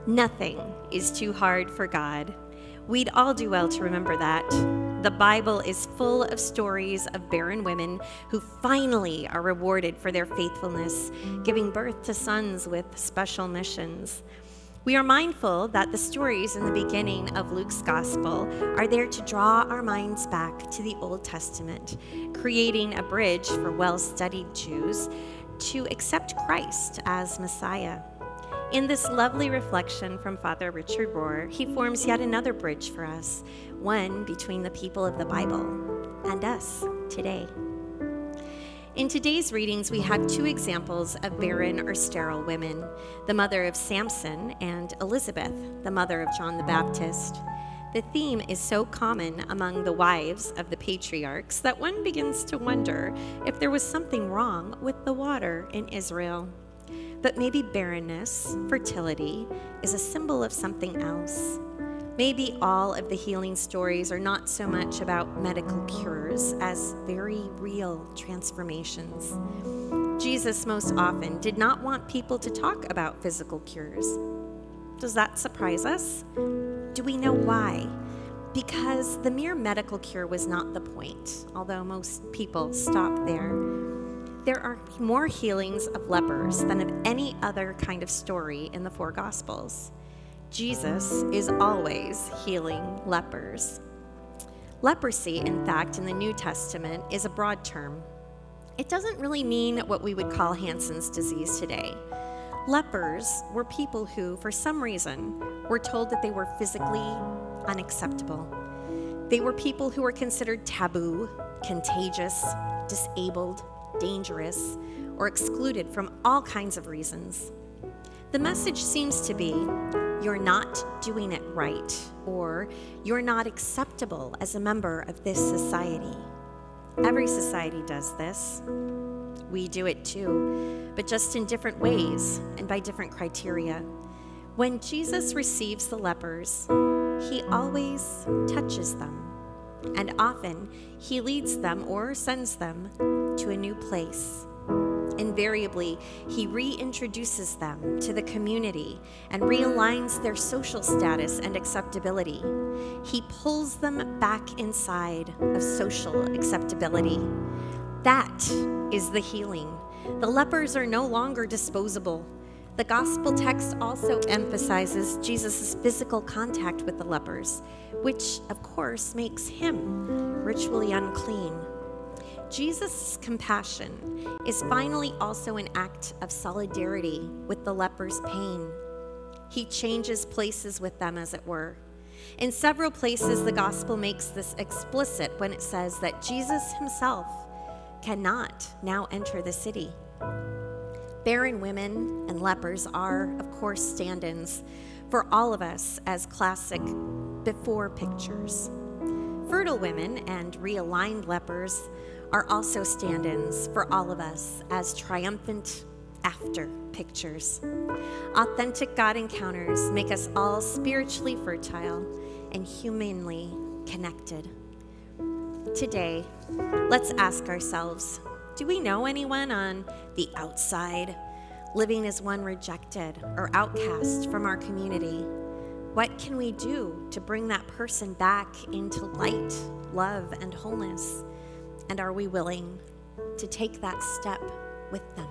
Nothing is too hard for God. We'd all do well to remember that. The Bible is full of stories of barren women who finally are rewarded for their faithfulness, giving birth to sons with special missions. We are mindful that the stories in the beginning of Luke's gospel are there to draw our minds back to the Old Testament, creating a bridge for well-studied Jews to accept Christ as Messiah. In this lovely reflection from Father Richard Rohr, he forms yet another bridge for us, one between the people of the Bible and us today. In today's readings, we have two examples of barren or sterile women, the mother of Samson and Elizabeth, the mother of John the Baptist. The theme is so common among the wives of the patriarchs that one begins to wonder if there was something wrong with the water in Israel. But maybe barrenness, fertility, is a symbol of something else. Maybe all of the healing stories are not so much about medical cures as very real transformations. Jesus most often did not want people to talk about physical cures. Does that surprise us? Do we know why? Because the mere medical cure was not the point, although most people stop there. There are more healings of lepers than of any other kind of story in the four Gospels. Jesus is always healing lepers. Leprosy, in fact, in the New Testament is a broad term. It doesn't really mean what we would call Hansen's disease today. Lepers were people who, for some reason, were told that they were physically unacceptable. They were people who were considered taboo, contagious, disabled, dangerous, or excluded from all kinds of reasons. The message seems to be, you're not doing it right, or you're not acceptable as a member of this society. Every society does this. We do it too, but just in different ways and by different criteria. When Jesus receives the lepers, he always touches them, and often he leads them or sends them to a new place. Invariably, he reintroduces them to the community and realigns their social status and acceptability. He pulls them back inside of social acceptability. That is the healing. The lepers are no longer disposable. The gospel text also emphasizes Jesus' physical contact with the lepers, which, of course, makes him ritually unclean. Jesus' compassion is finally also an act of solidarity with the lepers' pain. He changes places with them, as it were. In several places, the gospel makes this explicit when it says that Jesus himself cannot now enter the city. Barren women and lepers are, of course, stand-ins for all of us as classic before pictures. Fertile women and realigned lepers are also stand-ins for all of us as triumphant after pictures. Authentic God encounters make us all spiritually fertile and humanly connected. Today, let's ask ourselves, do we know anyone on the outside, living as one rejected or outcast from our community? What can we do to bring that person back into light, love, and wholeness? And are we willing to take that step with them?